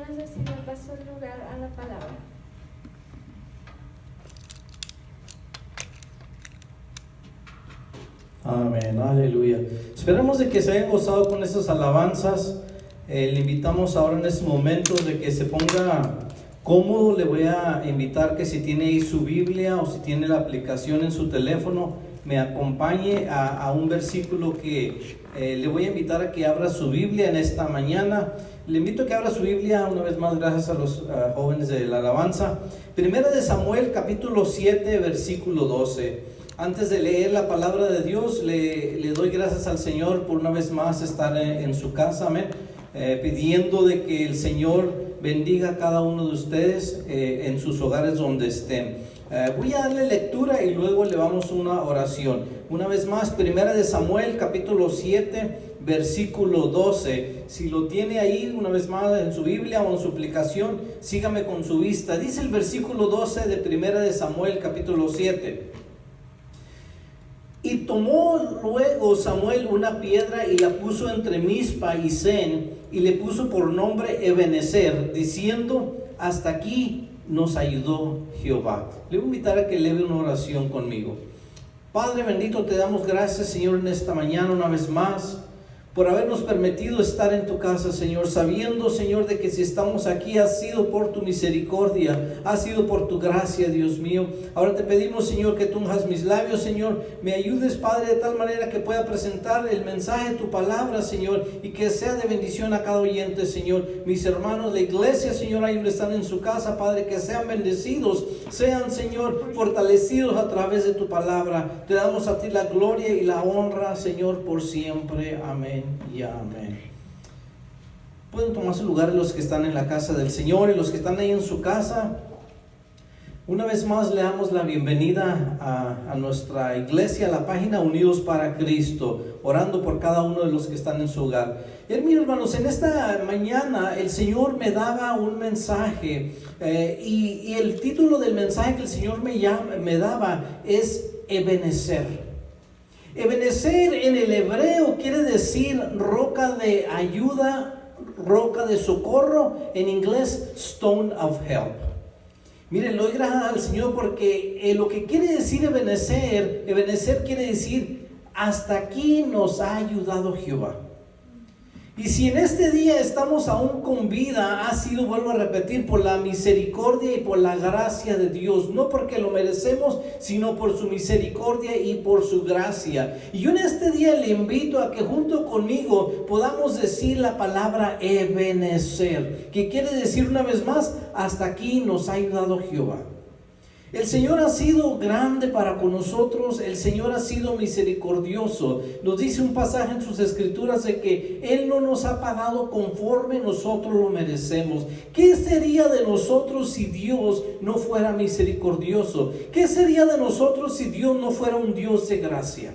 hermanas, así me paso el lugar a la palabra. Amén, aleluya. Esperamos de que se hayan gozado con estas alabanzas. Le invitamos ahora en este momento de que se ponga cómodo. Le voy a invitar que si tiene ahí su Biblia o si tiene la aplicación en su teléfono, me acompañe a un versículo que le voy a invitar a que abra su Biblia en esta mañana. Le invito a que abra su Biblia una vez más, gracias a los jóvenes de la alabanza. Primera de Samuel, capítulo 7, versículo 12. Antes de leer la palabra de Dios, le doy gracias al Señor por una vez más estar en su casa, amén, pidiendo de que el Señor bendiga a cada uno de ustedes en sus hogares donde estén. Voy a darle lectura y luego le vamos una oración. Una vez más, Primera de Samuel, capítulo 7, versículo 12. Si lo tiene ahí una vez más en su Biblia o en su aplicación, sígame con su vista. Dice el versículo 12 de Primera de Samuel, capítulo 7. Y tomó luego Samuel una piedra y la puso entre Mizpa y Sen, y le puso por nombre Ebenezer, diciendo: hasta aquí nos ayudó Jehová. Le voy a invitar a que eleve una oración conmigo. Padre bendito, te damos gracias, Señor, en esta mañana una vez más, por habernos permitido estar en tu casa, Señor, sabiendo, Señor, de que si estamos aquí ha sido por tu misericordia, ha sido por tu gracia, Dios mío. Ahora te pedimos, Señor, que tú unjas mis labios, Señor, me ayudes, Padre, de tal manera que pueda presentar el mensaje de tu palabra, Señor, y que sea de bendición a cada oyente, Señor. Mis hermanos, la iglesia, Señor, ahí donde están en su casa, Padre, que sean bendecidos, sean, Señor, fortalecidos a través de tu palabra. Te damos a ti la gloria y la honra, Señor, por siempre. Amén y amén. Pueden tomar su lugar los que están en la casa del Señor y los que están ahí en su casa. Una vez más le damos la bienvenida a nuestra iglesia, a la página Unidos para Cristo, orando por cada uno de los que están en su hogar. Y mis hermanos, en esta mañana el Señor me daba un mensaje y el título del mensaje que el Señor me daba es Ebenezer. Ebenezer en el hebreo quiere decir roca de ayuda, roca de socorro, en inglés stone of help. Miren, le doy gracias al Señor porque lo que quiere decir Ebenezer quiere decir hasta aquí nos ha ayudado Jehová. Y si en este día estamos aún con vida, ha sido, vuelvo a repetir, por la misericordia y por la gracia de Dios. No porque lo merecemos, sino por su misericordia y por su gracia. Y yo en este día le invito a que junto conmigo podamos decir la palabra Ebenezer, que quiere decir una vez más, hasta aquí nos ha ayudado Jehová. El Señor ha sido grande para con nosotros, el Señor ha sido misericordioso. Nos dice un pasaje en sus escrituras de que Él no nos ha pagado conforme nosotros lo merecemos. ¿Qué sería de nosotros si Dios no fuera misericordioso? ¿Qué sería de nosotros si Dios no fuera un Dios de gracia?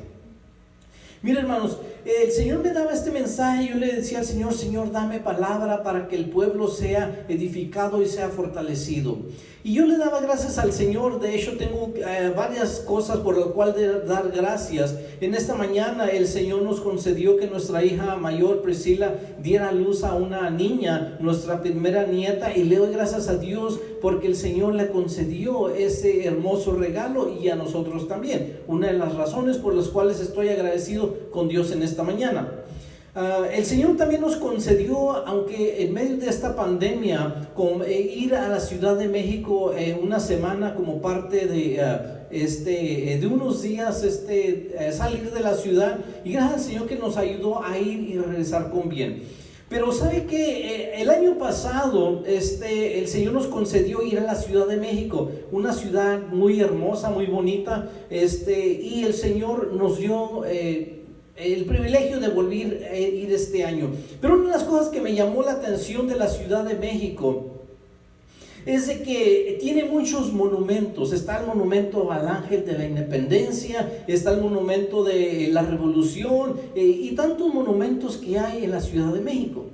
Miren, hermanos, el Señor me daba este mensaje. Yo le decía al Señor: Señor, dame palabra para que el pueblo sea edificado y sea fortalecido. Y yo le daba gracias al Señor. De hecho, tengo varias cosas por las cuales dar gracias. En esta mañana el Señor nos concedió que nuestra hija mayor, Priscila, diera a luz a una niña, nuestra primera nieta, y le doy gracias a Dios porque el Señor le concedió ese hermoso regalo, y a nosotros también. Una de las razones por las cuales estoy agradecido con Dios en esta mañana. El Señor también nos concedió, aunque en medio de esta pandemia, ir a la Ciudad de México una semana como parte de unos días, salir de la ciudad, y gracias al Señor que nos ayudó a ir y regresar con bien. Pero sabe que el año pasado el Señor nos concedió ir a la Ciudad de México, una ciudad muy hermosa, muy bonita, y el Señor nos dio el privilegio de volver a ir este año. Pero una de las cosas que me llamó la atención de la Ciudad de México es de que tiene muchos monumentos. Está el monumento al Ángel de la Independencia, está el monumento de la Revolución, y tantos monumentos que hay en la Ciudad de México.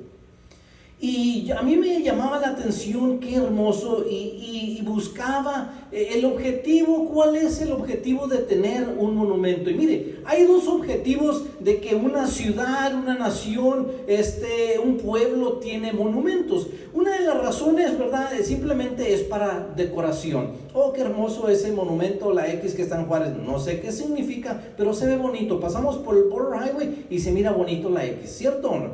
Y a mí me llamaba la atención, qué hermoso, y buscaba el objetivo. ¿Cuál es el objetivo de tener un monumento? Y mire, hay dos objetivos de que una ciudad, una nación, un pueblo tiene monumentos. Una de las razones, ¿verdad?, simplemente es para decoración. Oh, qué hermoso ese monumento, la X que está en Juárez. No sé qué significa, pero se ve bonito. Pasamos por el Border Highway y se mira bonito la X, ¿cierto o no?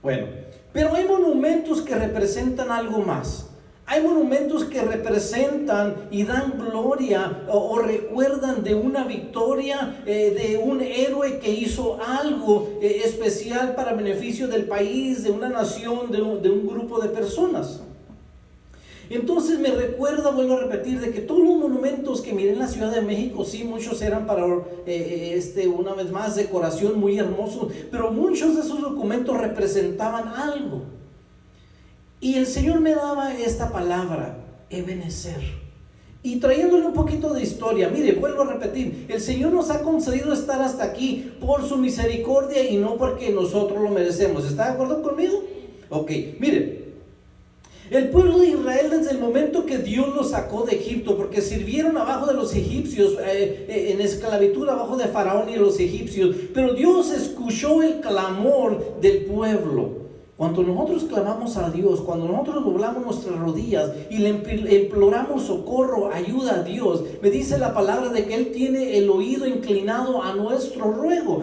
Bueno, pero hay monumentos que representan algo más. Hay monumentos que representan y dan gloria o recuerdan de una victoria, de un héroe que hizo algo especial para beneficio del país, de una nación, de un grupo de personas. Entonces me recuerda, vuelvo a repetir, de que todos los monumentos que miré en la Ciudad de México, sí, muchos eran para, una vez más, decoración, muy hermoso, pero muchos de esos documentos representaban algo. Y el Señor me daba esta palabra, Ebenezer. Y trayéndole un poquito de historia, mire, vuelvo a repetir, el Señor nos ha concedido estar hasta aquí por su misericordia y no porque nosotros lo merecemos. ¿Está de acuerdo conmigo? Ok, mire. El pueblo de Israel, desde el momento que Dios los sacó de Egipto, porque sirvieron abajo de los egipcios, en esclavitud abajo de Faraón y de los egipcios, pero Dios escuchó el clamor del pueblo. Cuando nosotros clamamos a Dios, cuando nosotros doblamos nuestras rodillas y le imploramos socorro, ayuda a Dios, me dice la palabra de que Él tiene el oído inclinado a nuestro ruego.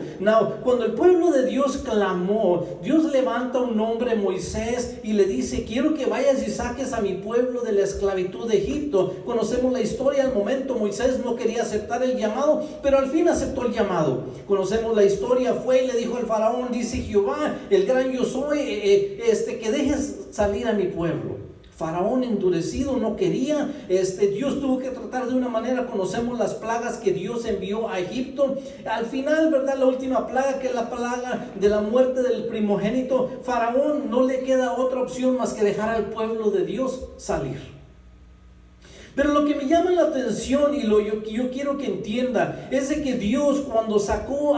Cuando el pueblo de Dios clamó, Dios levanta un hombre, Moisés, y le dice: quiero que vayas y saques a mi pueblo de la esclavitud de Egipto. Conocemos la historia. Al momento Moisés no quería aceptar el llamado, pero al fin aceptó el llamado. Conocemos la historia. Fue y le dijo al faraón, dice Jehová, el gran yo soy, que dejes salir a mi pueblo. Faraón endurecido no quería. Dios tuvo que tratar de una manera. Conocemos las plagas que Dios envió a Egipto. Al final, ¿verdad?, la última plaga, que es la plaga de la muerte del primogénito. Faraón no le queda otra opción más que dejar al pueblo de Dios salir. Pero lo que me llama la atención y yo quiero que entienda es de que Dios, cuando sacó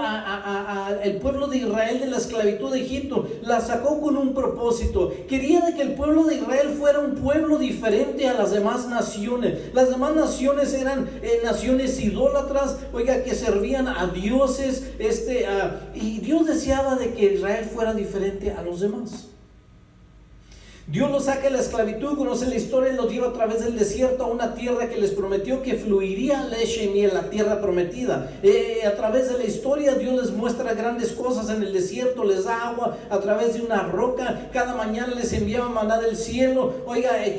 el pueblo de Israel de la esclavitud de Egipto, la sacó con un propósito. Quería de que el pueblo de Israel fuera un pueblo diferente a las demás naciones. Las demás naciones eran naciones idólatras, que servían a dioses, y Dios deseaba de que Israel fuera diferente a los demás. Dios los saca de la esclavitud, conoce la historia, los lleva a través del desierto a una tierra que les prometió que fluiría leche y miel, la tierra prometida. A través de la historia Dios les muestra grandes cosas en el desierto, les da agua a través de una roca, cada mañana les enviaba maná del cielo.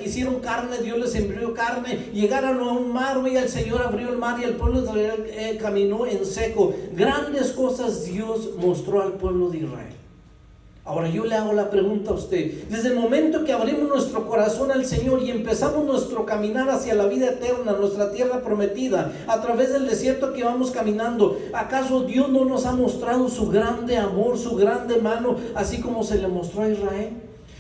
Quisieron carne, Dios les envió carne. Llegaron a un mar, el Señor abrió el mar y el pueblo de Israel caminó en seco. Grandes cosas Dios mostró al pueblo de Israel. Ahora yo le hago la pregunta a usted: desde el momento que abrimos nuestro corazón al Señor y empezamos nuestro caminar hacia la vida eterna, nuestra tierra prometida, a través del desierto que vamos caminando, ¿acaso Dios no nos ha mostrado su grande amor, su grande mano, así como se le mostró a Israel?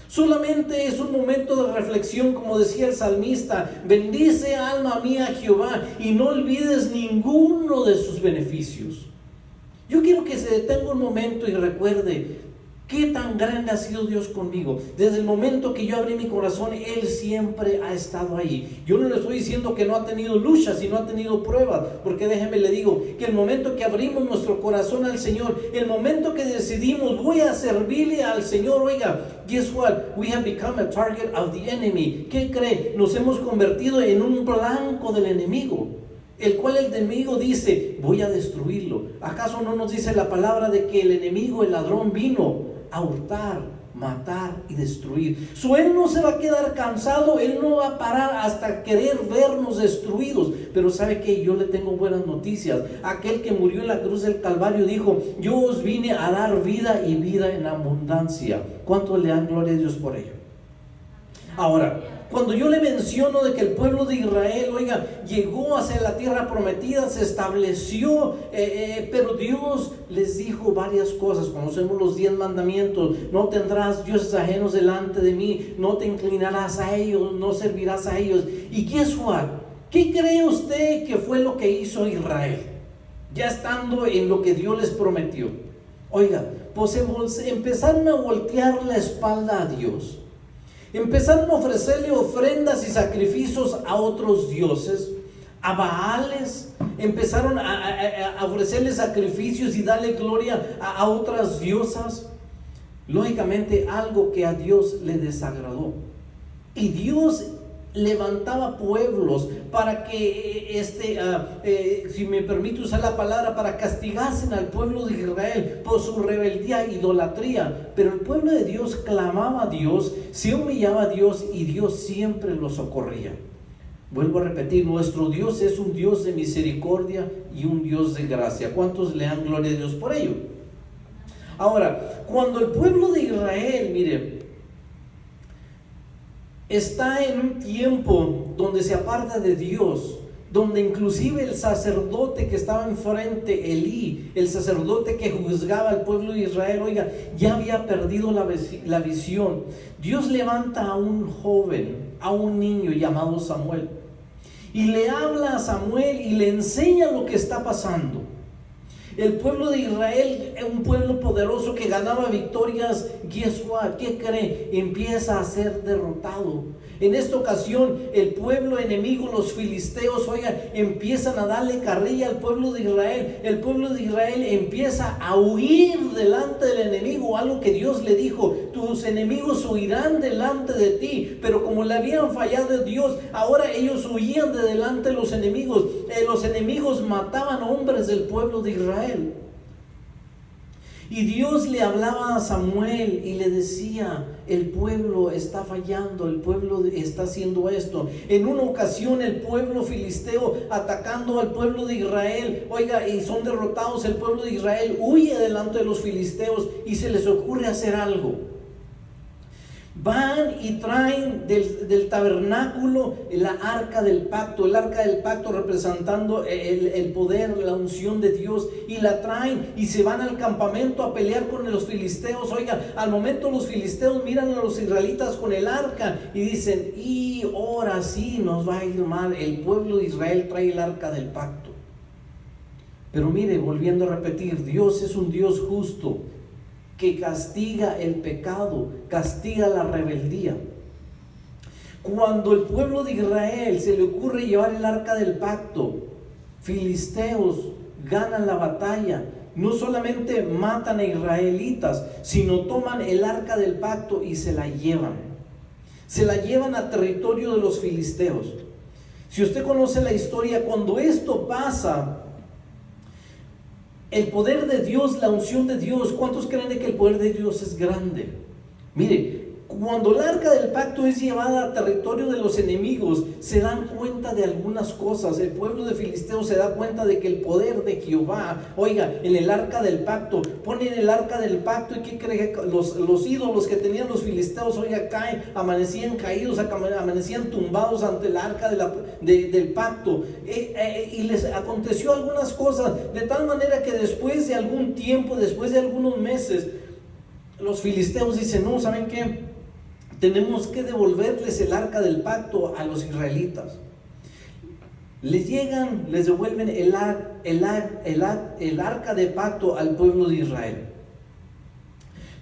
Solamente es un momento de reflexión, como decía el salmista: bendice alma mía a Jehová y no olvides ninguno de sus beneficios. Yo quiero que se detenga un momento y recuerde qué tan grande ha sido Dios conmigo. Desde el momento que yo abrí mi corazón, Él siempre ha estado ahí. Yo no le estoy diciendo que no ha tenido luchas y no ha tenido pruebas, porque déjeme le digo que el momento que abrimos nuestro corazón al Señor, el momento que decidimos voy a servirle al Señor, guess what? We have become a target of the enemy. ¿Qué cree? Nos hemos convertido en un blanco del enemigo, el cual el enemigo dice: voy a destruirlo. ¿Acaso no nos dice la palabra de que el enemigo, el ladrón, vino a hurtar, matar y destruir? Él no se va a quedar cansado, él no va a parar hasta querer vernos destruidos. Pero ¿sabe qué? Yo le tengo buenas noticias. Aquel que murió en la cruz del Calvario dijo: yo os vine a dar vida y vida en abundancia. ¿Cuántos le dan gloria a Dios por ello? Ahora, cuando yo le menciono de que el pueblo de Israel, llegó hacia la tierra prometida, se estableció, pero Dios les dijo varias cosas. Conocemos los 10 mandamientos: no tendrás dioses ajenos delante de mí, no te inclinarás a ellos, no servirás a ellos. Y guess what? ¿Qué cree usted que fue lo que hizo Israel? Ya estando en lo que Dios les prometió. pues empezaron a voltear la espalda a Dios. Empezaron a ofrecerle ofrendas y sacrificios a otros dioses, a Baales. Empezaron a ofrecerle sacrificios y darle gloria a otras diosas. Lógicamente, algo que a Dios le desagradó. Y Dios levantaba pueblos para que, si me permite usar la palabra, para castigasen al pueblo de Israel por su rebeldía e idolatría. Pero el pueblo de Dios clamaba a Dios, se humillaba a Dios y Dios siempre lo socorría. Vuelvo a repetir, nuestro Dios es un Dios de misericordia y un Dios de gracia. ¿Cuántos le dan gloria a Dios por ello? Ahora, cuando el pueblo de Israel, mire, está en un tiempo donde se aparta de Dios, donde inclusive el sacerdote que estaba enfrente, Elí, el sacerdote que juzgaba al pueblo de Israel, oiga, ya había perdido la visión. Dios levanta a un joven, a un niño llamado Samuel, y le habla a Samuel y le enseña lo que está pasando. El pueblo de Israel, un pueblo poderoso que ganaba victorias, guess what? ¿Qué cree? Empieza a ser derrotado. En esta ocasión, el pueblo enemigo, los filisteos, oiga, empiezan a darle carrilla al pueblo de Israel. El pueblo de Israel empieza a huir delante del enemigo, algo que Dios le dijo: tus enemigos huirán delante de ti. Pero como le habían fallado a Dios, ahora ellos huían de delante de los enemigos. Los enemigos mataban hombres del pueblo de Israel. Y Dios le hablaba a Samuel y le decía: el pueblo está fallando, el pueblo está haciendo esto. En una ocasión el pueblo filisteo atacando al pueblo de Israel, oiga, y son derrotados. El pueblo de Israel huye delante de los filisteos y se les ocurre hacer algo. Van y traen del tabernáculo la arca del pacto, el arca del pacto representando el poder, la unción de Dios, y la traen y se van al campamento a pelear con los filisteos. Oiga, al momento los filisteos miran a los israelitas con el arca y dicen: y ahora sí nos va a ir mal, el pueblo de Israel trae el arca del pacto. Pero mire, volviendo a repetir, Dios es un Dios justo, que castiga el pecado, castiga la rebeldía. Cuando el pueblo de Israel se le ocurre llevar el arca del pacto, filisteos ganan la batalla. No solamente matan a israelitas, sino toman el arca del pacto y se la llevan. Se la llevan a territorio de los filisteos. Si usted conoce la historia, cuando esto pasa, el poder de Dios, la unción de Dios, ¿cuántos creen que el poder de Dios es grande? Mire, cuando el arca del pacto es llevada a territorio de los enemigos, se dan cuenta de algunas cosas. El pueblo de Filisteos se da cuenta de que el poder de Jehová, oiga, en el arca del pacto, ponen el arca del pacto, y ¿qué cree? Los ídolos que tenían los filisteos, oiga, caen, amanecían caídos, amanecían tumbados ante el arca del pacto. Y les aconteció algunas cosas, de tal manera que después de algún tiempo, después de algunos meses, los filisteos dicen: no, ¿saben qué? Tenemos que devolverles el arca del pacto a los israelitas. Les devuelven el arca de pacto al pueblo de Israel.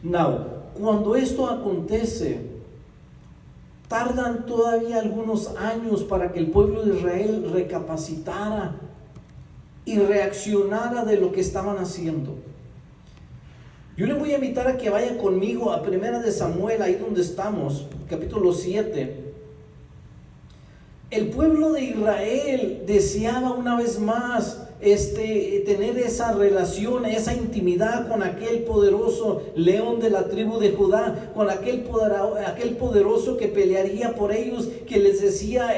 Now, cuando esto acontece, tardan todavía algunos años para que el pueblo de Israel recapacitara y reaccionara de lo que estaban haciendo. Yo le voy a invitar a que vaya conmigo a Primera de Samuel, ahí donde estamos, capítulo 7. El pueblo de Israel deseaba una vez más tener esa relación, esa intimidad con aquel poderoso león de la tribu de Judá, con aquel poderoso que pelearía por ellos, que les decía: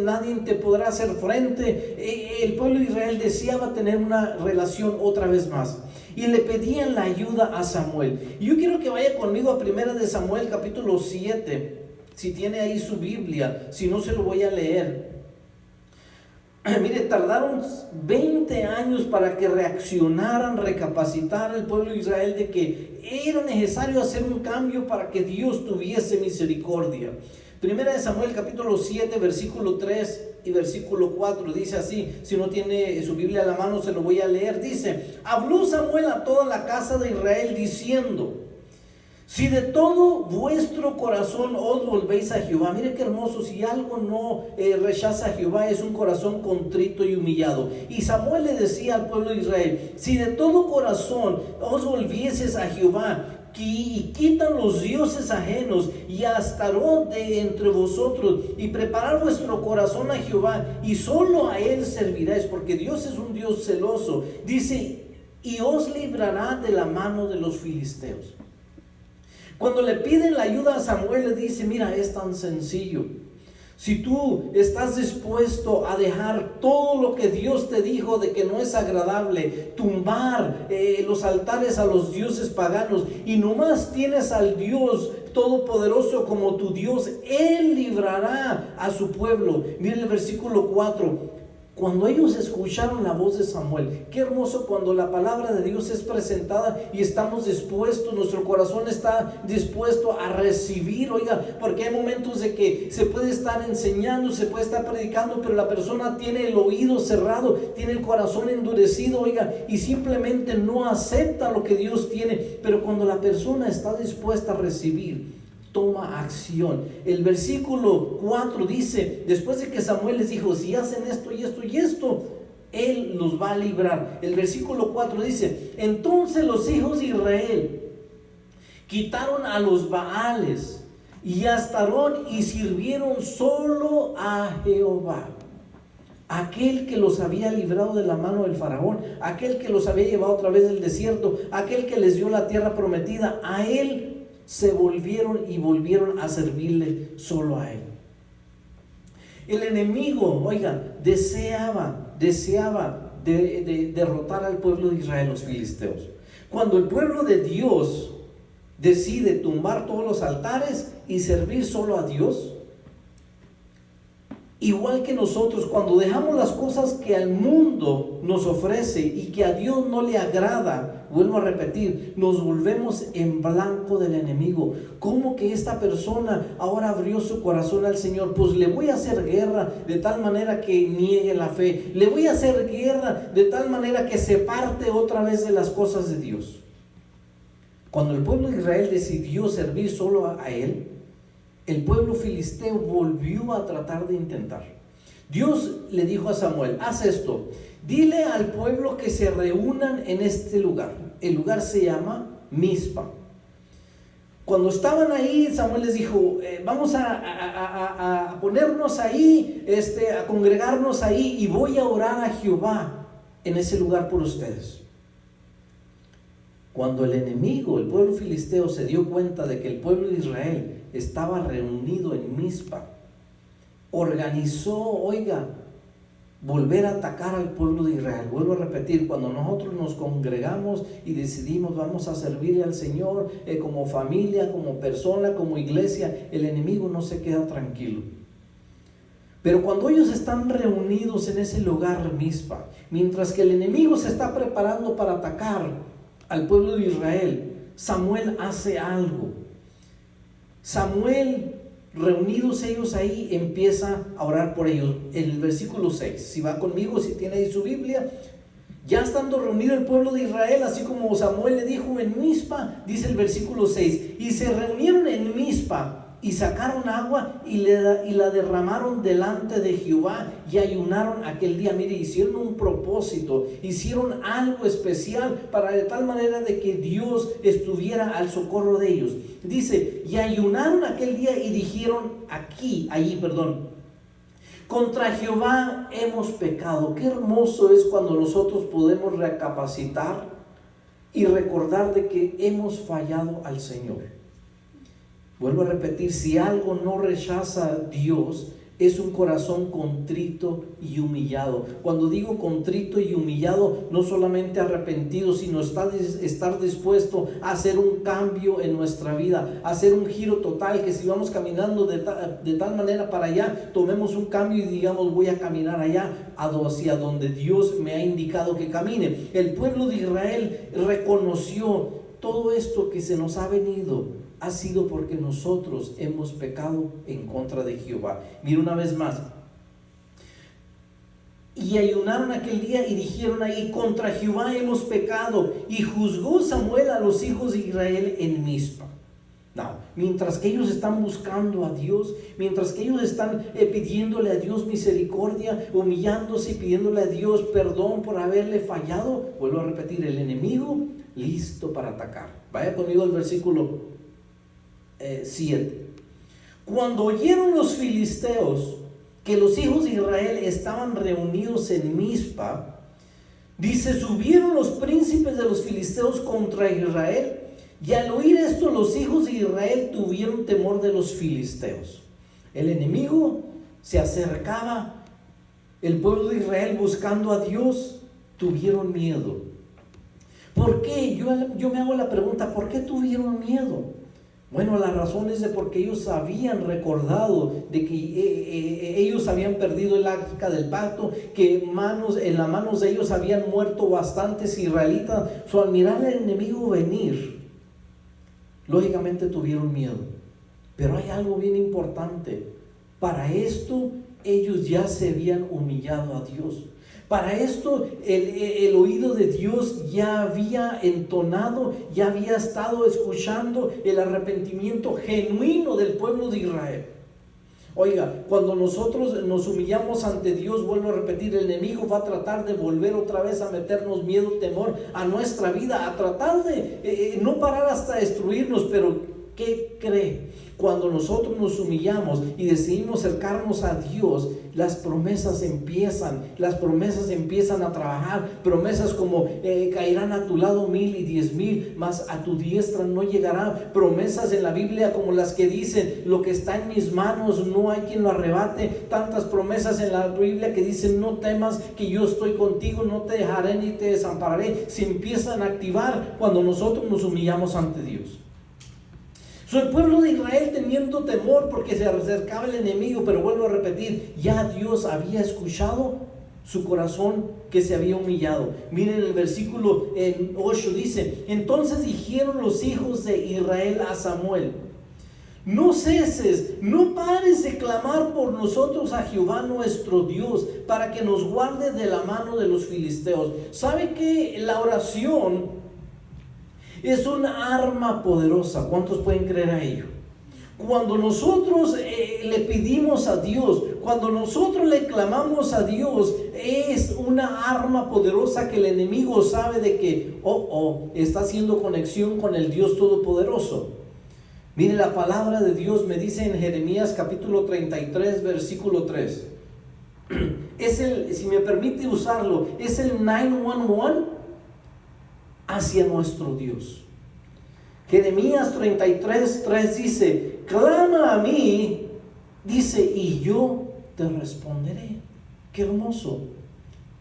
nadie te podrá hacer frente. El pueblo de Israel deseaba tener una relación otra vez más, y le pedían la ayuda a Samuel. Y yo quiero que vaya conmigo a Primera de Samuel, capítulo 7. Si tiene ahí su Biblia, si no, se lo voy a leer. Mire, tardaron 20 años para que reaccionaran, recapacitaran el pueblo de Israel de que era necesario hacer un cambio para que Dios tuviese misericordia. Primera de Samuel capítulo 7, versículo 3 y versículo 4, dice así. Si no tiene su Biblia a la mano, se lo voy a leer. Dice: habló Samuel a toda la casa de Israel diciendo: si de todo vuestro corazón os volvéis a Jehová. Mire qué hermoso, si algo no rechaza a Jehová, es un corazón contrito y humillado. Y Samuel le decía al pueblo de Israel: si de todo corazón os volvieses a Jehová, y quitan los dioses ajenos y a Astarot de entre vosotros, y preparar vuestro corazón a Jehová, y solo a él serviráis, porque Dios es un Dios celoso. Dice: y os librará de la mano de los filisteos. Cuando le piden la ayuda a Samuel, le dice: mira, es tan sencillo. Si tú estás dispuesto a dejar todo lo que Dios te dijo de que no es agradable, tumbar los altares a los dioses paganos, y nomás tienes al Dios Todopoderoso como tu Dios, Él librará a su pueblo. Miren el versículo 4. Cuando ellos escucharon la voz de Samuel, qué hermoso cuando la palabra de Dios es presentada y estamos dispuestos, nuestro corazón está dispuesto a recibir. Oiga, porque hay momentos de que se puede estar enseñando, se puede estar predicando, pero la persona tiene el oído cerrado, tiene el corazón endurecido, oiga, y simplemente no acepta lo que Dios tiene. Pero cuando la persona está dispuesta a recibir, toma acción. El versículo 4 dice: después de que Samuel les dijo: si hacen esto y esto y esto, Él los va a librar. El versículo 4 dice: entonces los hijos de Israel quitaron a los Baales y a Astarot y sirvieron solo a Jehová, aquel que los había librado de la mano del faraón, aquel que los había llevado a través del desierto, aquel que les dio la tierra prometida. A Él se volvieron a servirle solo a Él. El enemigo, oiga, deseaba derrotar al pueblo de Israel, los filisteos. Cuando el pueblo de Dios decide tumbar todos los altares y servir solo a Dios, igual que nosotros, cuando dejamos las cosas que al mundo nos ofrece y que a Dios no le agrada, vuelvo a repetir, nos volvemos en blanco del enemigo. ¿Cómo que esta persona ahora abrió su corazón al Señor? Pues le voy a hacer guerra de tal manera que niegue la fe. Le voy a hacer guerra de tal manera que se parte otra vez de las cosas de Dios. Cuando el pueblo de Israel decidió servir solo a Él, el pueblo filisteo volvió a tratar de intentar. Dios le dijo a Samuel: haz esto, dile al pueblo que se reúnan en este lugar. El lugar se llama Mizpa. Cuando estaban ahí, Samuel les dijo: vamos a ponernos ahí, a congregarnos ahí, y voy a orar a Jehová en ese lugar por ustedes. Cuando el enemigo, el pueblo filisteo, se dio cuenta de que el pueblo de Israel estaba reunido en Mizpa, organizó, oiga, volver a atacar al pueblo de Israel. Vuelvo a repetir, cuando nosotros nos congregamos y decidimos vamos a servirle al Señor como familia, como persona, como iglesia, el enemigo no se queda tranquilo. Pero cuando ellos están reunidos en ese lugar Mizpa, mientras que el enemigo se está preparando para atacar al pueblo de Israel, Samuel hace algo. Samuel, reunidos ellos ahí, empieza a orar por ellos. En el versículo 6, si va conmigo, si tiene ahí su Biblia, ya estando reunido el pueblo de Israel, así como Samuel le dijo en Mizpa, dice el versículo 6, y se reunieron en Mizpa y sacaron agua y la derramaron delante de Jehová y ayunaron aquel día. Mire, hicieron un propósito, hicieron algo especial para de tal manera de que Dios estuviera al socorro de ellos. Dice, y ayunaron aquel día y dijeron contra Jehová hemos pecado. Qué hermoso es cuando nosotros podemos recapacitar y recordar de que hemos fallado al Señor. Vuelvo a repetir, si algo no rechaza a Dios, es un corazón contrito y humillado. Cuando digo contrito y humillado, no solamente arrepentido, sino estar dispuesto a hacer un cambio en nuestra vida, a hacer un giro total, que si vamos caminando de tal manera para allá, tomemos un cambio y digamos, voy a caminar allá, hacia donde Dios me ha indicado que camine. El pueblo de Israel reconoció todo esto que se nos ha venido ha sido porque nosotros hemos pecado en contra de Jehová. Mira una vez más. Y ayunaron aquel día y dijeron ahí: contra Jehová hemos pecado. Y juzgó Samuel a los hijos de Israel en Mizpa. No, mientras que ellos están buscando a Dios, mientras que ellos están pidiéndole a Dios misericordia, humillándose y pidiéndole a Dios perdón por haberle fallado, vuelvo a repetir, el enemigo listo para atacar. Vaya conmigo al versículo 7. Cuando oyeron los filisteos que los hijos de Israel estaban reunidos en Mizpa, dice: subieron los príncipes de los filisteos contra Israel. Y al oír esto, los hijos de Israel tuvieron temor de los filisteos. El enemigo se acercaba, el pueblo de Israel buscando a Dios, tuvieron miedo. ¿Por qué? Yo me hago la pregunta, ¿por qué tuvieron miedo? Bueno, la razón es de porque ellos habían recordado de que ellos habían perdido el arca del pacto, que en las manos de ellos habían muerto bastantes israelitas. Al mirar al enemigo venir, lógicamente tuvieron miedo. Pero hay algo bien importante. Para esto ellos ya se habían humillado a Dios. Para esto el oído de Dios ya había entonado, ya había estado escuchando el arrepentimiento genuino del pueblo de Israel. Oiga, cuando nosotros nos humillamos ante Dios, vuelvo a repetir, el enemigo va a tratar de volver otra vez a meternos miedo, temor a nuestra vida, a tratar de no parar hasta destruirnos. Pero ¿qué cree? Cuando nosotros nos humillamos y decidimos acercarnos a Dios, las promesas empiezan a trabajar. Promesas como caerán a tu lado 1000 y 10,000, mas a tu diestra no llegará. Promesas en la Biblia como las que dicen: lo que está en mis manos no hay quien lo arrebate. Tantas promesas en la Biblia que dicen: no temas, que yo estoy contigo, no te dejaré ni te desampararé. Se empiezan a activar cuando nosotros nos humillamos ante Dios. El pueblo de Israel teniendo temor porque se acercaba el enemigo, pero vuelvo a repetir, ya Dios había escuchado su corazón que se había humillado. Miren el versículo 8, dice: entonces dijeron los hijos de Israel a Samuel: no ceses, no pares de clamar por nosotros a Jehová nuestro Dios, para que nos guarde de la mano de los filisteos. ¿Sabe que la oración es una arma poderosa? ¿Cuántos pueden creer a ello? Cuando nosotros le pedimos a Dios, cuando nosotros le clamamos a Dios, es una arma poderosa que el enemigo sabe de que está haciendo conexión con el Dios Todopoderoso. Mire, la palabra de Dios me dice en Jeremías capítulo 33 versículo 3. Si me permite usarlo, es el 911 hacia nuestro Dios. Jeremías 33:3 dice: clama a mí, dice, y yo te responderé. Qué hermoso.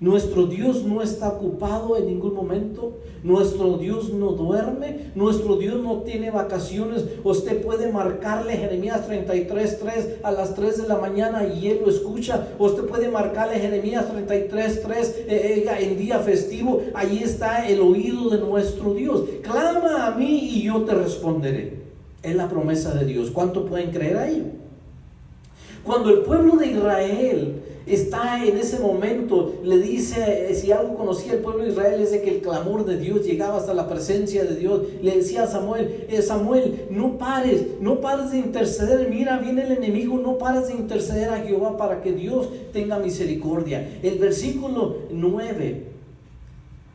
Nuestro Dios no está ocupado en ningún momento. Nuestro Dios no duerme. Nuestro Dios no tiene vacaciones. Usted puede marcarle Jeremías 33:3 a las 3 de la mañana y Él lo escucha. Usted puede marcarle Jeremías 33:3 en día festivo. Ahí está el oído de nuestro Dios. Clama a mí y yo te responderé. Es la promesa de Dios. ¿Cuánto pueden creer a ello? Cuando el pueblo de Israel está en ese momento, le dice, si algo conocía el pueblo de Israel, es de que el clamor de Dios llegaba hasta la presencia de Dios. Le decía a Samuel: Samuel, no pares de interceder. Mira, viene el enemigo, no pares de interceder a Jehová para que Dios tenga misericordia. El versículo 9.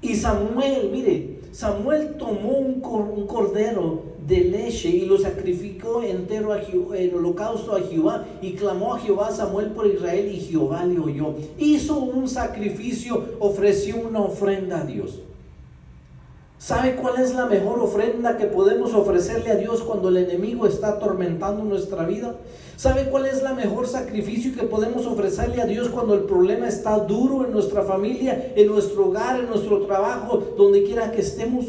Y Samuel tomó un cordero de leche y lo sacrificó entero en holocausto a Jehová, y clamó a Jehová Samuel por Israel, y Jehová le oyó. Hizo un sacrificio, ofreció una ofrenda a Dios. ¿Sabe cuál es la mejor ofrenda que podemos ofrecerle a Dios cuando el enemigo está atormentando nuestra vida? ¿Sabe cuál es la mejor sacrificio que podemos ofrecerle a Dios cuando el problema está duro en nuestra familia, en nuestro hogar, en nuestro trabajo, donde quiera que estemos?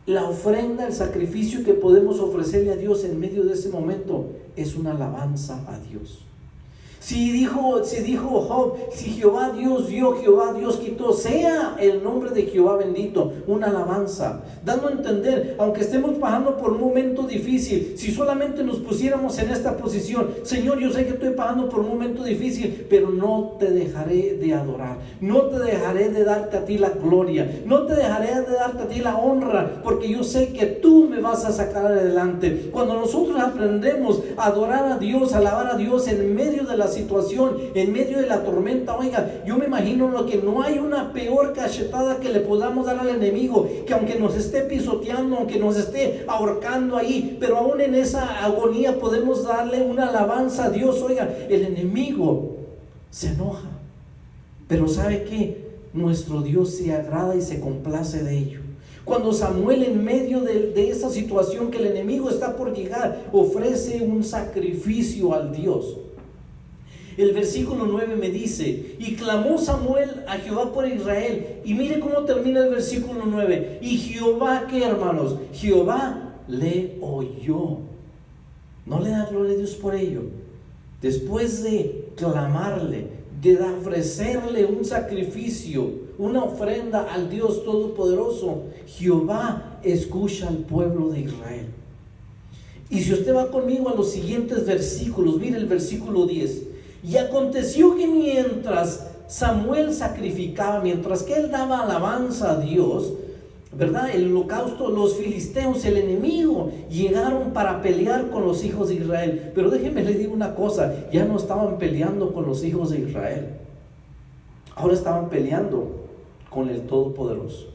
La ofrenda, el sacrificio que podemos ofrecerle a Dios en medio de ese momento es una alabanza a Dios. Si dijo Job, si Jehová Dios dio, Jehová Dios quitó, sea el nombre de Jehová bendito. Una alabanza, dando a entender, aunque estemos pasando por un momento difícil, si solamente nos pusiéramos en esta posición: Señor, yo sé que estoy pasando por un momento difícil, pero no te dejaré de adorar, no te dejaré de darte a ti la gloria, no te dejaré de darte a ti la honra, porque yo sé que tú me vas a sacar adelante. Cuando nosotros aprendemos a adorar a Dios, a alabar a Dios en medio de la situación, en medio de la tormenta, oiga, yo me imagino lo que no hay una peor cachetada que le podamos dar al enemigo, que aunque nos esté pisoteando, aunque nos esté ahorcando ahí, pero aún en esa agonía podemos darle una alabanza a Dios. Oiga, el enemigo se enoja, pero ¿sabe qué? Nuestro Dios se agrada y se complace de ello. Cuando Samuel, en medio de esa situación que el enemigo está por llegar, ofrece un sacrificio al Dios. El versículo 9 me dice: y clamó Samuel a Jehová por Israel. Y mire cómo termina el versículo 9. Y Jehová, ¿qué, hermanos? Jehová le oyó. ¿No le da gloria a Dios por ello? Después de clamarle, de ofrecerle un sacrificio, una ofrenda al Dios Todopoderoso, Jehová escucha al pueblo de Israel. Y si usted va conmigo a los siguientes versículos, mire el versículo 10. Y aconteció que mientras Samuel sacrificaba, mientras que él daba alabanza a Dios, ¿verdad?, el holocausto, los filisteos, el enemigo, llegaron para pelear con los hijos de Israel. Pero déjenme les digo una cosa: ya no estaban peleando con los hijos de Israel, ahora estaban peleando con el Todopoderoso.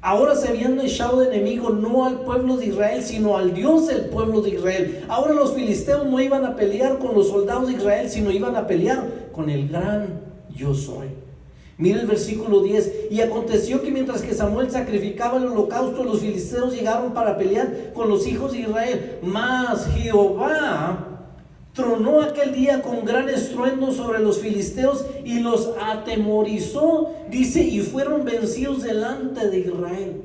Ahora se habían echado de enemigo no al pueblo de Israel, sino al Dios del pueblo de Israel. Ahora los filisteos no iban a pelear con los soldados de Israel, sino iban a pelear con el gran yo soy. Mira el versículo 10. Y aconteció que mientras que Samuel sacrificaba el holocausto, los filisteos llegaron para pelear con los hijos de Israel. Mas Jehová tronó aquel día con gran estruendo sobre los filisteos y los atemorizó, dice, y fueron vencidos delante de Israel.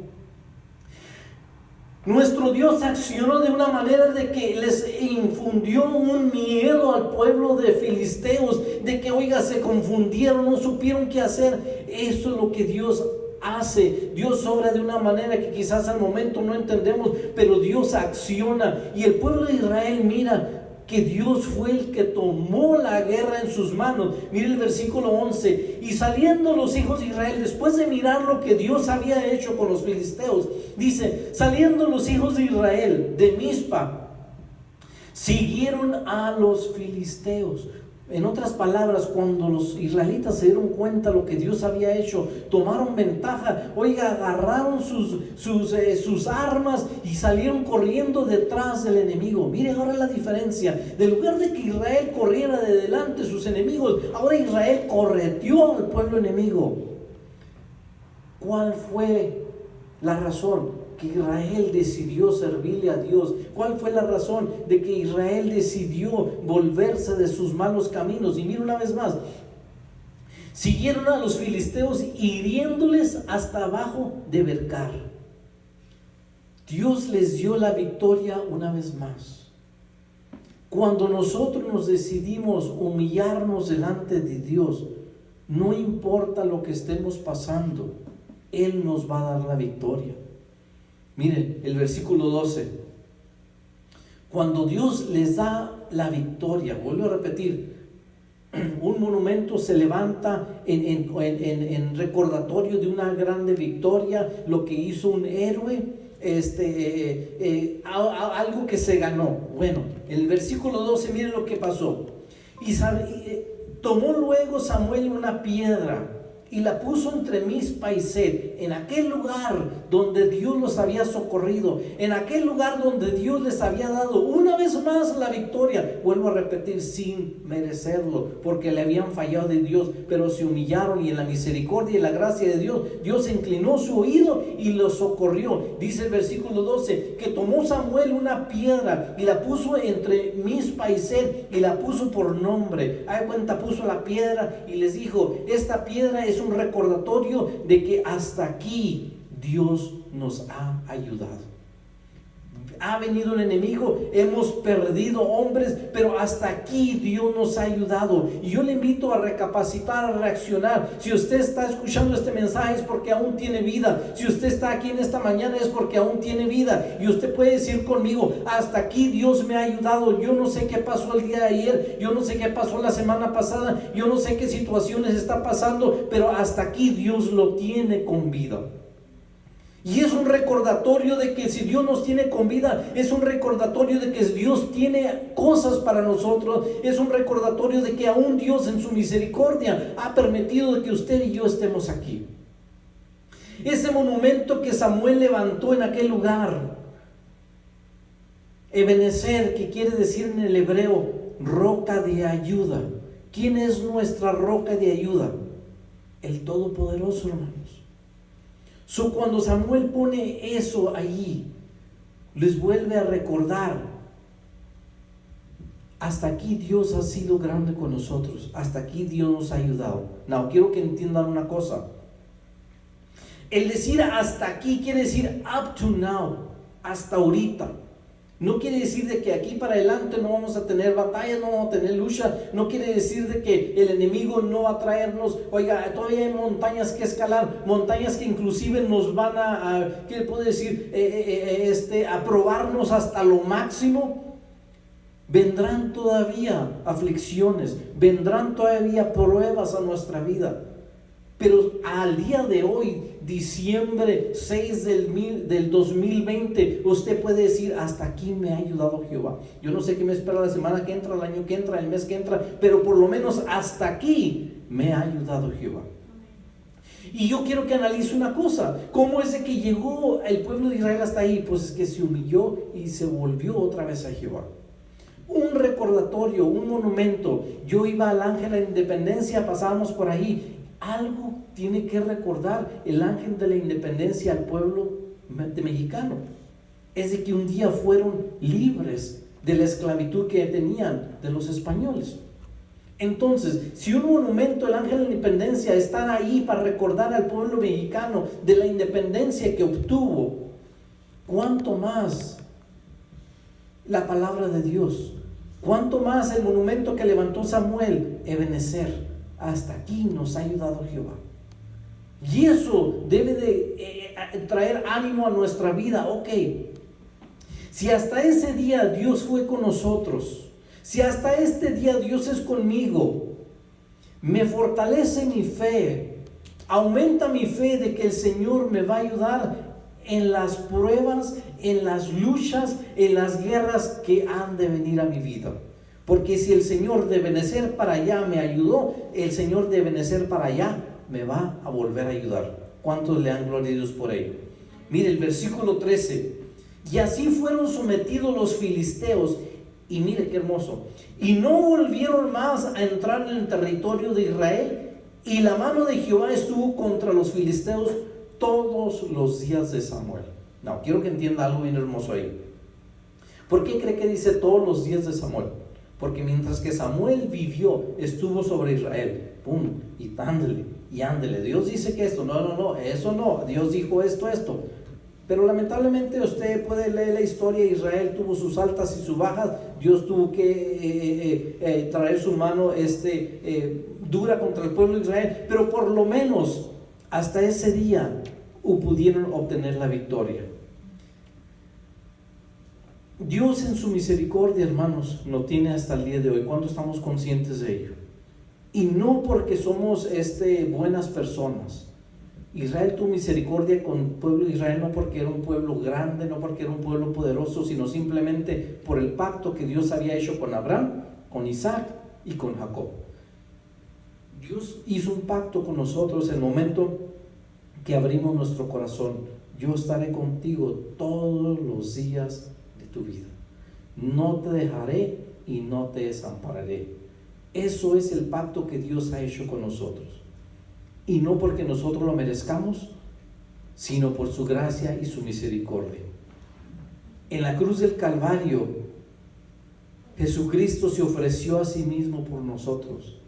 Nuestro Dios accionó de una manera de que les infundió un miedo al pueblo de filisteos, de que, oiga, se confundieron, no supieron qué hacer. Eso es lo que Dios hace. Dios obra de una manera que quizás al momento no entendemos, pero Dios acciona. Y el pueblo de Israel, mira, que Dios fue el que tomó la guerra en sus manos. Mire el versículo 11. Y saliendo los hijos de Israel, después de mirar lo que Dios había hecho con los filisteos, dice: saliendo los hijos de Israel de Mizpa, siguieron a los filisteos. En otras palabras, cuando los israelitas se dieron cuenta de lo que Dios había hecho, tomaron ventaja, oiga, agarraron sus armas y salieron corriendo detrás del enemigo. Mire ahora la diferencia: de lugar de que Israel corriera de delante de sus enemigos, ahora Israel correteó al pueblo enemigo. ¿Cuál fue la razón? Que Israel decidió servirle a Dios. ¿Cuál fue la razón de que Israel decidió volverse de sus malos caminos? Y mira una vez más: siguieron a los filisteos hiriéndoles hasta abajo de Bercar. Dios les dio la victoria una vez más. Cuando nosotros nos decidimos humillarnos delante de Dios, no importa lo que estemos pasando, Él nos va a dar la victoria. Miren el versículo 12. Cuando Dios les da la victoria, vuelvo a repetir, un monumento se levanta en recordatorio de una grande victoria, lo que hizo un héroe, algo que se ganó. Bueno, en el versículo 12, miren lo que pasó. Y tomó luego Samuel una piedra y la puso entre Mizpa y Sed, en aquel lugar donde Dios los había socorrido, en aquel lugar donde Dios les había dado una vez más la victoria. Vuelvo a repetir, sin merecerlo, porque le habían fallado de Dios, pero se humillaron, y en la misericordia y la gracia de Dios, Dios inclinó su oído y los socorrió. Dice el versículo 12, que tomó Samuel una piedra y la puso entre Mizpa y Sed, y la puso por nombre. Hay cuenta, puso la piedra y les dijo: esta piedra es un recordatorio de que hasta aquí Dios nos ha ayudado. ha venido el enemigo, hemos perdido hombres, pero hasta aquí Dios nos ha ayudado. Y yo le invito a recapacitar, a reaccionar. Si usted está escuchando este mensaje es porque aún tiene vida. Si usted está aquí en esta mañana es porque aún tiene vida. Y usted puede decir conmigo, hasta aquí Dios me ha ayudado. Yo no sé qué pasó el día de ayer, yo no sé qué pasó la semana pasada, yo no sé qué situaciones está pasando, pero hasta aquí Dios lo tiene con vida. Y es un recordatorio de que si Dios nos tiene con vida, es un recordatorio de que Dios tiene cosas para nosotros, es un recordatorio de que aún Dios en su misericordia ha permitido de que usted y yo estemos aquí. Ese monumento que Samuel levantó en aquel lugar, Ebenezer, que quiere decir en el hebreo, roca de ayuda. ¿Quién es nuestra roca de ayuda? El Todopoderoso, hermanos. Cuando Samuel pone eso allí, les vuelve a recordar, hasta aquí Dios ha sido grande con nosotros, hasta aquí Dios nos ha ayudado. No, quiero que entiendan una cosa. El decir hasta aquí quiere decir up to now, hasta ahorita. No quiere decir de que aquí para adelante no vamos a tener batallas, no vamos a tener lucha. No quiere decir de que el enemigo no va a traernos, oiga, todavía hay montañas que escalar, montañas que inclusive nos van ¿qué le puedo decir? A probarnos hasta lo máximo. Vendrán todavía aflicciones, vendrán todavía pruebas a nuestra vida. Pero al día de hoy, diciembre 6 del 2020, usted puede decir, hasta aquí me ha ayudado Jehová. Yo no sé qué me espera la semana que entra, el año que entra, el mes que entra, pero por lo menos hasta aquí me ha ayudado Jehová. Y yo quiero que analice una cosa, ¿cómo es de que llegó el pueblo de Israel hasta ahí? Pues es que se humilló y se volvió otra vez a Jehová. Un recordatorio, un monumento. Yo iba al Ángel de la Independencia, pasábamos por ahí. Algo tiene que recordar el Ángel de la Independencia al pueblo mexicano. Es de que un día fueron libres de la esclavitud que tenían de los españoles. Entonces, si un monumento del Ángel de la Independencia está ahí para recordar al pueblo mexicano de la independencia que obtuvo, ¿cuánto más la palabra de Dios? ¿Cuánto más el monumento que levantó Samuel, Ebenezer? Hasta aquí nos ha ayudado Jehová. Y eso debe de traer ánimo a nuestra vida. Ok, si hasta ese día Dios fue con nosotros, si hasta este día Dios es conmigo, me fortalece mi fe, aumenta mi fe de que el Señor me va a ayudar en las pruebas, en las luchas, en las guerras que han de venir a mi vida. Porque si el Señor de Ebenezer para allá me ayudó, el Señor de Ebenezer para allá me va a volver a ayudar. ¿Cuántos le dan gloria a Dios por ello? Mire el versículo 13. Y así fueron sometidos los filisteos. Y mire qué hermoso. Y no volvieron más a entrar en el territorio de Israel. Y la mano de Jehová estuvo contra los filisteos todos los días de Samuel. No, quiero que entienda algo bien hermoso ahí. ¿Por qué cree que dice todos los días de Samuel? Porque mientras que Samuel vivió, estuvo sobre Israel, pum, y ándele, y ándele. Dios dice que esto, no, eso no, Dios dijo esto. Pero lamentablemente usted puede leer la historia. Israel tuvo sus altas y sus bajas. Dios tuvo que traer su mano dura contra el pueblo de Israel. Pero por lo menos hasta ese día pudieron obtener la victoria. Dios en su misericordia, hermanos, nos tiene hasta el día de hoy. ¿Cuánto estamos conscientes de ello? Y no porque somos buenas personas. Israel tuvo misericordia con el pueblo de Israel no porque era un pueblo grande, no porque era un pueblo poderoso, sino simplemente por el pacto que Dios había hecho con Abraham, con Isaac y con Jacob. Dios hizo un pacto con nosotros en el momento que abrimos nuestro corazón. Yo estaré contigo todos los días de tu vida. No te dejaré y no te desampararé. Eso es el pacto que Dios ha hecho con nosotros. Y no porque nosotros lo merezcamos, sino por su gracia y su misericordia. En la cruz del Calvario, Jesucristo se ofreció a sí mismo por nosotros.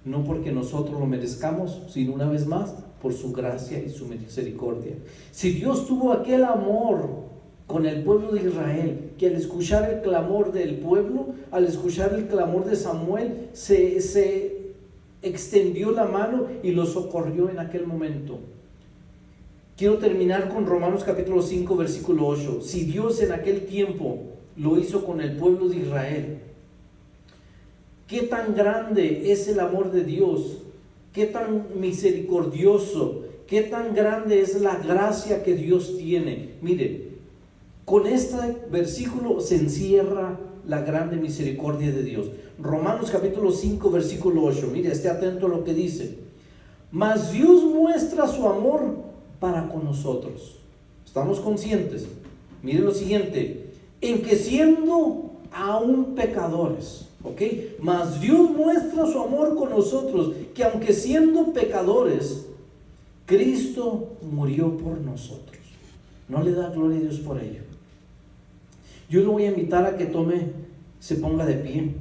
No porque nosotros lo merezcamos, sino una vez más, por su gracia y su misericordia. Si Dios tuvo aquel amor con el pueblo de Israel, que al escuchar el clamor del pueblo, al escuchar el clamor de Samuel, se extendió la mano y lo socorrió en aquel momento. Quiero terminar con Romanos capítulo 5, versículo 8. Si Dios en aquel tiempo lo hizo con el pueblo de Israel, ¿qué tan grande es el amor de Dios? ¿Qué tan misericordioso? ¿Qué tan grande es la gracia que Dios tiene? Mire, con este versículo se encierra la grande misericordia de Dios. Romanos capítulo 5, versículo 8. Mire, esté atento a lo que dice. Mas Dios muestra su amor para con nosotros. ¿Estamos conscientes? Mire lo siguiente. En que siendo aún pecadores, ¿ok? Mas Dios muestra su amor con nosotros, que aunque siendo pecadores, Cristo murió por nosotros. ¿No le da gloria a Dios por ello? Yo le voy a invitar a que se ponga de pie.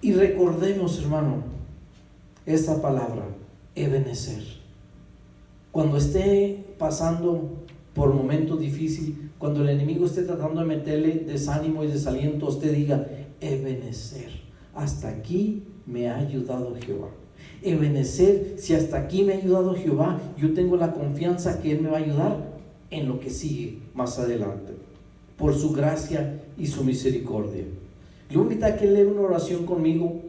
Y recordemos, hermano, esta palabra, Ebenezer. Cuando esté pasando por un momento difícil, cuando el enemigo esté tratando de meterle desánimo y desaliento, usted diga, Ebenezer, hasta aquí me ha ayudado Jehová. Ebenezer, si hasta aquí me ha ayudado Jehová, yo tengo la confianza que Él me va a ayudar en lo que sigue más adelante, por su gracia y su misericordia. Le voy a invitar a que lea una oración conmigo.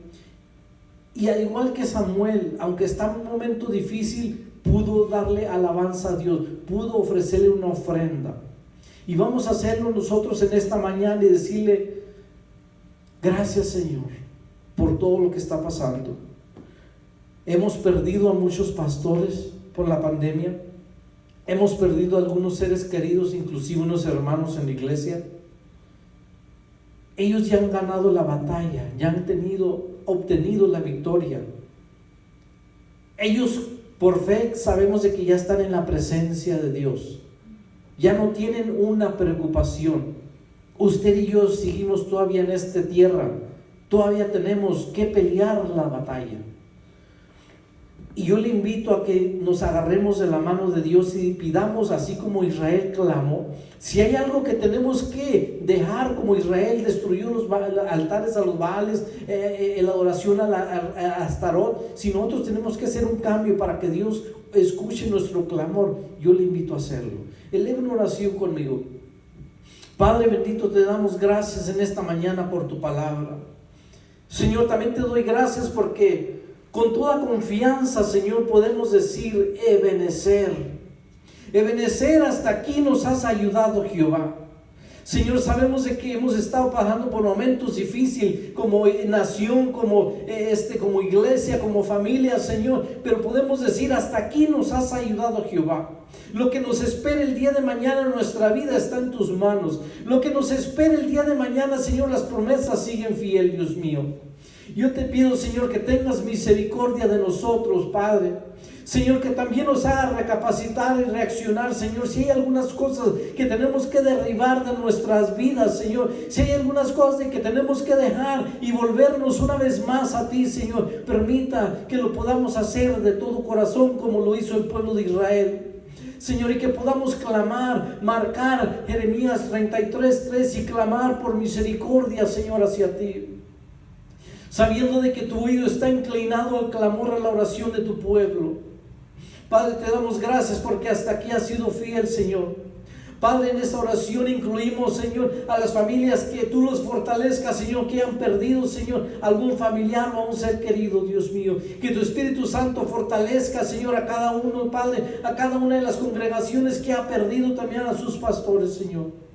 Y al igual que Samuel, aunque está en un momento difícil, pudo darle alabanza a Dios, pudo ofrecerle una ofrenda. Y vamos a hacerlo nosotros en esta mañana y decirle, gracias Señor, por todo lo que está pasando. Hemos perdido a muchos pastores por la pandemia. Hemos perdido a algunos seres queridos, inclusive unos hermanos en la iglesia. Ellos ya han ganado la batalla, ya han obtenido la victoria. Ellos por fe sabemos de que ya están en la presencia de Dios. Ya no tienen una preocupación. Usted y yo seguimos todavía en esta tierra. Todavía tenemos que pelear la batalla. Y yo le invito a que nos agarremos de la mano de Dios y pidamos, así como Israel clamó. Si hay algo que tenemos que dejar, como Israel destruyó los altares a los Baales, la adoración a Astarot, si nosotros tenemos que hacer un cambio para que Dios escuche nuestro clamor, yo le invito a hacerlo. Eleva una oración conmigo. Padre bendito, te damos gracias en esta mañana por tu palabra. Señor, también te doy gracias porque con toda confianza, Señor, podemos decir, Ebenezer. Ebenezer, hasta aquí nos has ayudado, Jehová. Señor, sabemos de que hemos estado pasando por momentos difíciles como nación, como iglesia, como familia, Señor. Pero podemos decir, hasta aquí nos has ayudado, Jehová. Lo que nos espera el día de mañana en nuestra vida está en tus manos. Lo que nos espera el día de mañana, Señor, las promesas siguen fiel, Dios mío. Yo te pido, Señor, que tengas misericordia de nosotros, Padre. Señor, que también nos haga recapacitar y reaccionar, Señor. Si hay algunas cosas que tenemos que derribar de nuestras vidas, Señor. Si hay algunas cosas que tenemos que dejar y volvernos una vez más a ti, Señor. Permita que lo podamos hacer de todo corazón como lo hizo el pueblo de Israel. Señor, y que podamos clamar, marcar Jeremías 33:3 y clamar por misericordia, Señor, hacia ti. Sabiendo de que tu oído está inclinado al clamor, a la oración de tu pueblo. Padre, te damos gracias porque hasta aquí has sido fiel, Señor. Padre, en esta oración incluimos, Señor, a las familias, que tú los fortalezcas, Señor, que han perdido, Señor, algún familiar o a un ser querido, Dios mío. Que tu Espíritu Santo fortalezca, Señor, a cada uno, Padre, a cada una de las congregaciones que ha perdido también a sus pastores, Señor.